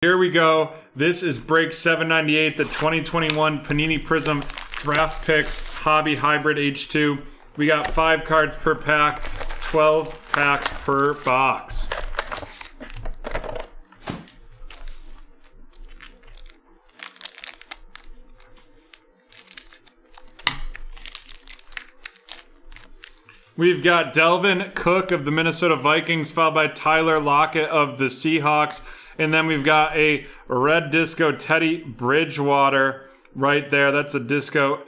Here we go. This is break 798, the 2021 Panini Prizm Draft Picks Hobby Hybrid H2. We got 5 cards per pack, 12 packs per box. We've got Delvin Cook of the Minnesota Vikings, followed by Tyler Lockett of the Seahawks. And then we've got a red disco Teddy Bridgewater right there. That's a disco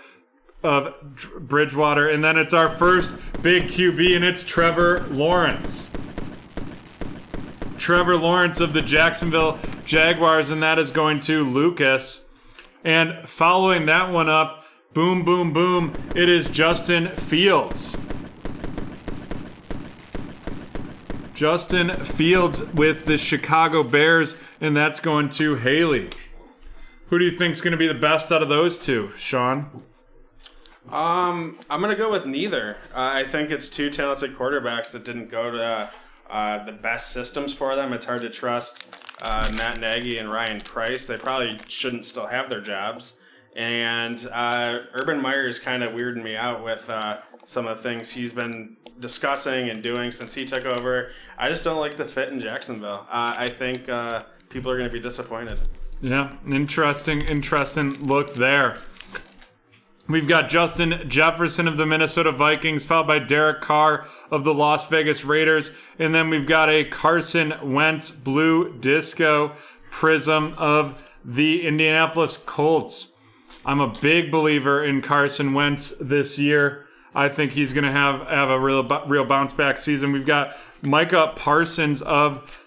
of Bridgewater. And then it's our first big QB, and it's Trevor Lawrence. Trevor Lawrence of the Jacksonville Jaguars, and that is going to Lucas. And following that one up, boom, boom, boom, it is Justin Fields. Justin Fields with the Chicago Bears, and that's going to Haley. Who do you think is going to be the best out of those two, Sean? I'm going to go with neither. I think it's two talented quarterbacks that didn't go to the best systems for them. It's hard to trust Matt Nagy and Ryan Price. They probably shouldn't still have their jobs. And Urban Meyer is kind of weirding me out with some of the things he's been discussing and doing since he took over. I just don't like the fit in Jacksonville. I think people are going to be disappointed. Yeah, interesting look there. We've got Justin Jefferson of the Minnesota Vikings, followed by Derek Carr of the Las Vegas Raiders. And then we've got a Carson Wentz Blue Disco Prizm of the Indianapolis Colts. I'm a big believer in Carson Wentz this year. I think he's going to have a real bounce back season. We've got Micah Parsons of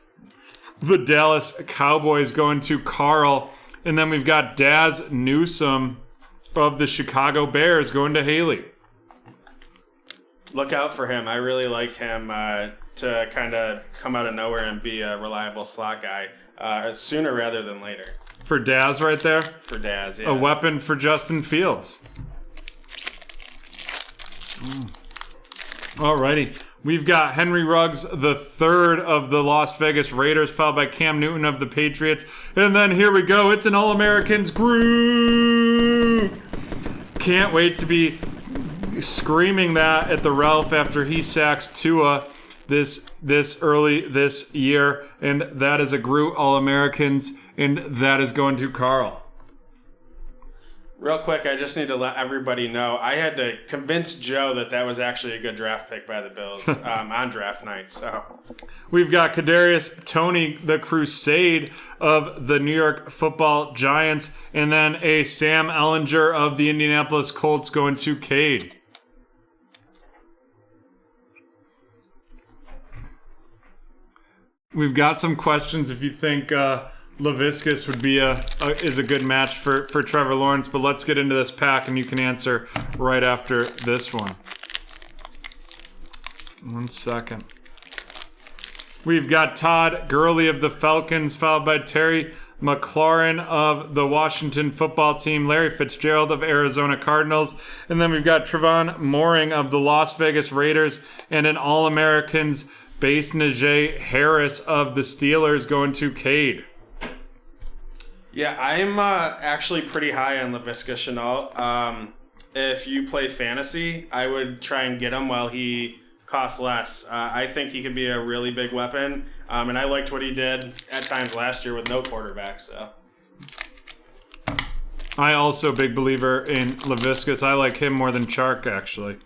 the Dallas Cowboys going to Carl. And then we've got Daz Newsome of the Chicago Bears going to Haley. Look out for him. I really like him to kind of come out of nowhere and be a reliable slot guy sooner rather than later. For Daz right there? For Daz, yeah. A weapon for Justin Fields. Alrighty. We've got Henry Ruggs, the third of the Las Vegas Raiders, followed by Cam Newton of the Patriots. And then here we go. It's an All-Americans group. Can't wait to be screaming that at the Ralph after he sacks Tua this early this year. And that is a Groot All-Americans, and that is going to Carl. Real quick, I just need to let everybody know, I had to convince Joe that was actually a good draft pick by the Bills on draft night. So we've got Kadarius Toney, the Crusade of the New York Football Giants, and then a Sam Ehlinger of the Indianapolis Colts going to Cade. We've got some questions if you think Laviscus would be is a good match for Trevor Lawrence, but let's get into this pack and you can answer right after this one. 1 second. We've got Todd Gurley of the Falcons, followed by Terry McLaurin of the Washington Football Team, Larry Fitzgerald of Arizona Cardinals, and then we've got Trevon Moehrig of the Las Vegas Raiders, and an All-Americans base Najee Harris of the Steelers going to Cade. Yeah, I'm actually pretty high on Laviska Shenault. If you play fantasy, I would try and get him while he costs less. I think he could be a really big weapon, and I liked what he did at times last year with no quarterback. So, I also a big believer in Laviscus. I like him more than Chark, actually,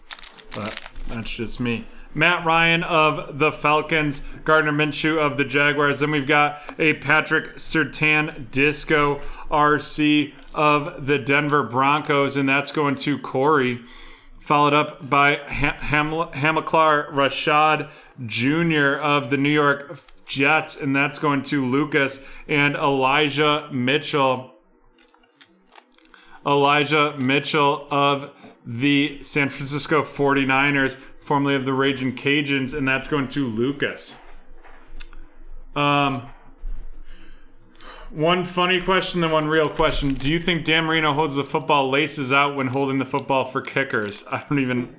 but that's just me. Matt Ryan of the Falcons, Gardner Minshew of the Jaguars. Then we've got a Patrick Surtain Disco RC of the Denver Broncos, and that's going to Corey. Followed up by Hamilcar Rashad Jr. of the New York Jets, and that's going to Lucas. And Elijah Mitchell of the San Francisco 49ers, formerly of the Raging Cajuns, and that's going to Lucas. One funny question, then one real question. Do you think Dan Marino holds the football laces out when holding the football for kickers? I don't even...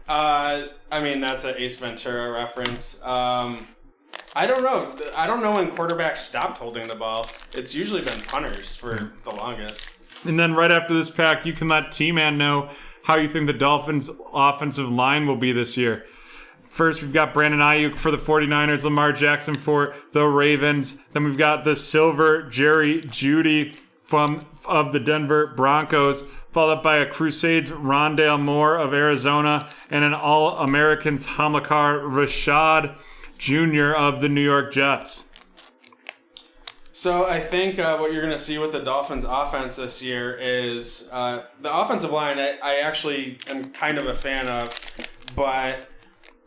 I mean, that's an Ace Ventura reference. I don't know. I don't know when quarterbacks stopped holding the ball. It's usually been punters for the longest. And then right after this pack, you can let T-Man know how you think the Dolphins' offensive line will be this year. First, we've got Brandon Ayuk for the 49ers, Lamar Jackson for the Ravens. Then we've got the silver Jerry Jeudy of the Denver Broncos, followed up by a Crusades Rondale Moore of Arizona and an All-Americans Hamilcar Rashad Jr. of the New York Jets. So I think what you're going to see with the Dolphins offense this year is the offensive line I actually am kind of a fan of, but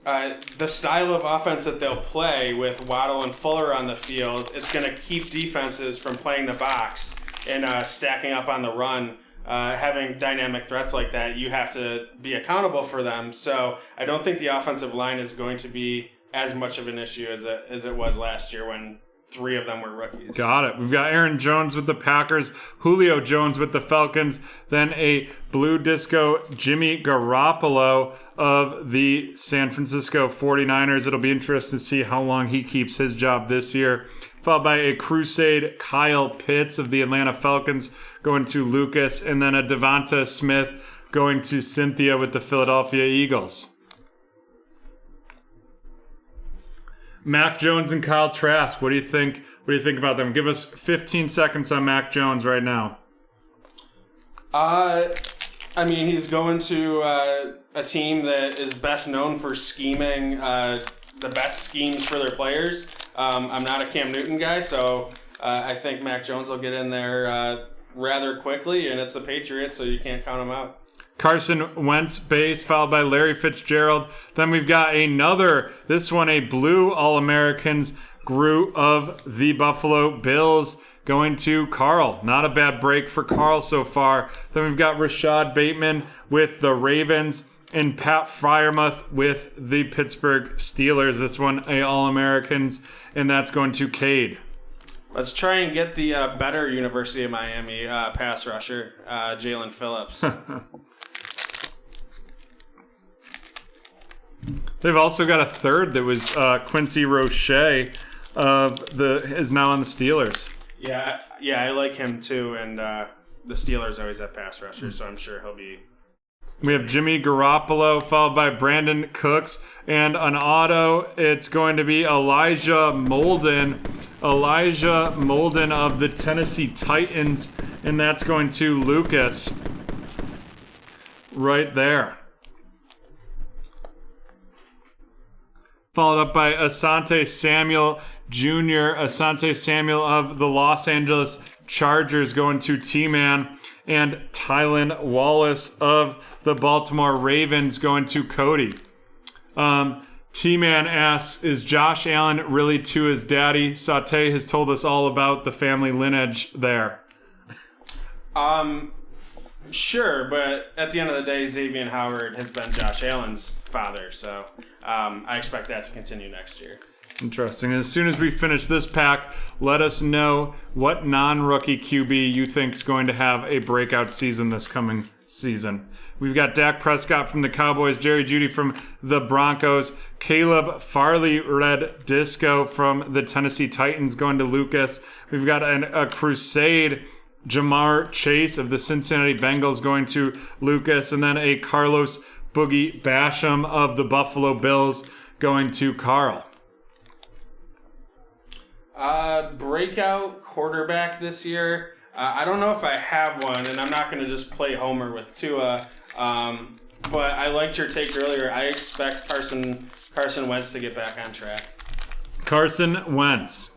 the style of offense that they'll play with Waddle and Fuller on the field, it's going to keep defenses from playing the box and stacking up on the run. Having dynamic threats like that, you have to be accountable for them. So I don't think the offensive line is going to be as much of an issue as it was last year when 3 of them were rookies. Got it. We've got Aaron Jones with the Packers, Julio Jones with the Falcons, then a blue disco Jimmy Garoppolo of the San Francisco 49ers. It'll be interesting to see how long he keeps his job this year. Followed by a Crusade Kyle Pitts of the Atlanta Falcons going to Lucas, and then a Devonta Smith going to Cynthia with the Philadelphia Eagles. Mac Jones and Kyle Trask, what do you think? What do you think about them? Give us 15 seconds on Mac Jones right now. I mean, he's going to a team that is best known for scheming the best schemes for their players. I'm not a Cam Newton guy, so I think Mac Jones will get in there rather quickly, and it's the Patriots, so you can't count them out. Carson Wentz base, followed by Larry Fitzgerald. Then we've got another, this one a blue All-Americans group of the Buffalo Bills going to Carl. Not a bad break for Carl so far. Then we've got Rashad Bateman with the Ravens and Pat Freiermuth with the Pittsburgh Steelers. This one a All-Americans, and that's going to Cade. Let's try and get the better University of Miami pass rusher, Jalen Phillips. They've also got a third that was Quincy Roche is now on the Steelers. Yeah, I like him too, and the Steelers always have pass rushers, so I'm sure he'll be. We have Jimmy Garoppolo, followed by Brandon Cooks, and an auto. It's going to be Elijah Molden of the Tennessee Titans, and that's going to Lucas right there. Followed up by Asante Samuel Jr., Asante Samuel of the Los Angeles Chargers going to T-Man, and Tylan Wallace of the Baltimore Ravens going to Cody. T-Man asks, is Josh Allen really to his daddy? Satay has told us all about the family lineage there. Sure, but at the end of the day, Xavier Howard has been Josh Allen's father, so I expect that to continue next year. Interesting. And as soon as we finish this pack, let us know what non-rookie QB you think is going to have a breakout season this coming season. We've got Dak Prescott from the Cowboys, Jerry Jeudy from the Broncos, Caleb Farley Red Disco from the Tennessee Titans going to Lucas. We've got a Crusade Jamar Chase of the Cincinnati Bengals going to Lucas, and then a Carlos Boogie Basham of the Buffalo Bills going to Carl. Breakout quarterback this year. I don't know if I have one, and I'm not going to just play Homer with Tua. But I liked your take earlier. I expect Carson Wentz to get back on track. Carson Wentz.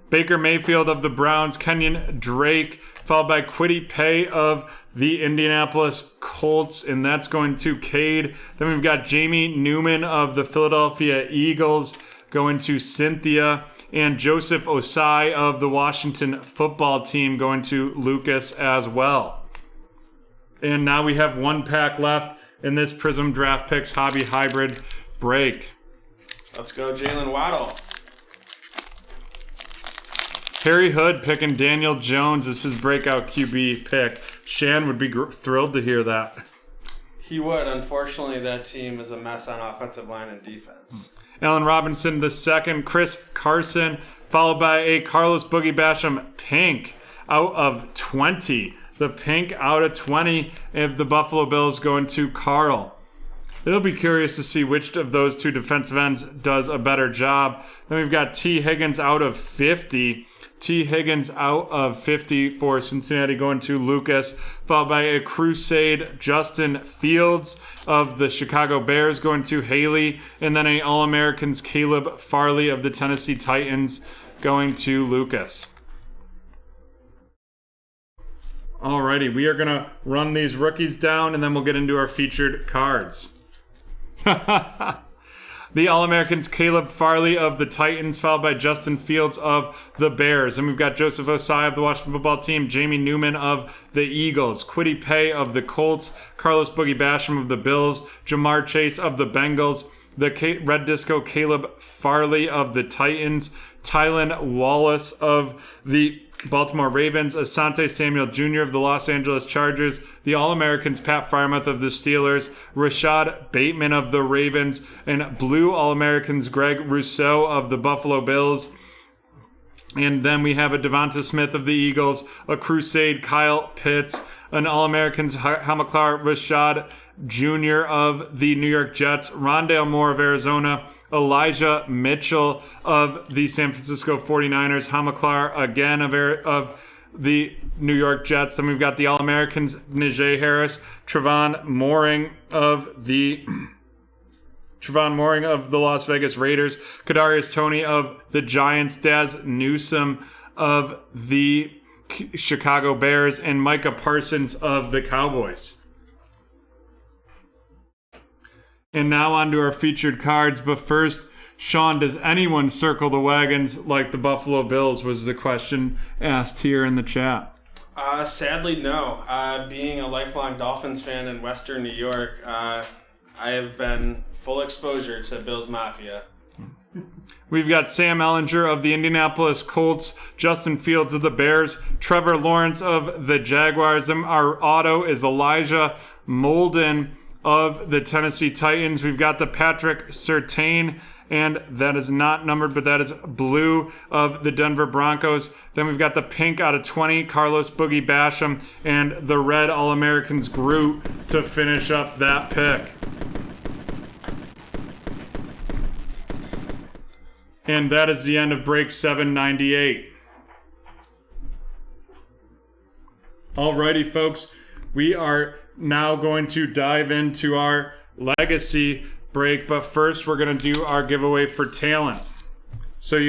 Baker Mayfield of the Browns, Kenyon Drake, followed by Kwity Paye of the Indianapolis Colts, and that's going to Cade. Then we've got Jamie Newman of the Philadelphia Eagles going to Cynthia, and Joseph Osai of the Washington football team going to Lucas as well. And now we have one pack left in this Prizm Draft Picks Hobby Hybrid break. Let's go Jalen Waddle. Harry Hood picking Daniel Jones as his breakout QB pick. Shan would be thrilled to hear that. He would. Unfortunately, that team is a mess on offensive line and defense. Allen Robinson the second, Chris Carson, followed by a Carlos Boogie Basham pink out of 20. The pink out of 20 if the Buffalo Bills going to Carl. It'll be curious to see which of those two defensive ends does a better job. Then we've got T. Higgins out of 50. T. Higgins out of 50 for Cincinnati going to Lucas, followed by a Crusade Justin Fields of the Chicago Bears going to Haley, and then a All-Americans Caleb Farley of the Tennessee Titans going to Lucas. Alrighty, we are going to run these rookies down, and then we'll get into our featured cards. The All-Americans Caleb Farley of the Titans, followed by Justin Fields of the Bears. And we've got Joseph Osai of the Washington Football Team, Jamie Newman of the Eagles, Kwity Paye of the Colts, Carlos Boogie Basham of the Bills, Jamar Chase of the Bengals, the Red Disco Caleb Farley of the Titans, Tylan Wallace of the Baltimore Ravens, Asante Samuel Jr. of the Los Angeles Chargers, the All-Americans Pat Freiermuth of the Steelers, Rashad Bateman of the Ravens, and Blue All-Americans Greg Rousseau of the Buffalo Bills. And then we have a Devonta Smith of the Eagles, a Crusade Kyle Pitts, an All-Americans Hamilcar Rashad Jr. of the New York Jets, Rondale Moore of Arizona, Elijah Mitchell of the San Francisco 49ers, Hamilcar again of the New York Jets. Then we've got the All-Americans Najee Harris, Trevon Moehrig of the Las Vegas Raiders, Kadarius Toney of the Giants, Daz Newsome of the Chicago Bears, and Micah Parsons of the Cowboys. And now on to our featured cards, but first, Sean, does anyone circle the wagons like the Buffalo Bills, was the question asked here in the chat. Sadly, no. Being a lifelong Dolphins fan in Western New York, I have been full exposure to Bills Mafia. We've got Sam Ehlinger of the Indianapolis Colts, Justin Fields of the Bears, Trevor Lawrence of the Jaguars. Our auto is Elijah Molden of the Tennessee Titans. We've got the Patrick Surtain, and that is not numbered, but that is blue, of the Denver Broncos. Then we've got the pink out of 20, Carlos Boogie Basham, and the red All-Americans Groot to finish up that pick. And that is the end of break 798. Alrighty, folks, we are now going to dive into our legacy break, but first we're going to do our giveaway for talent. So you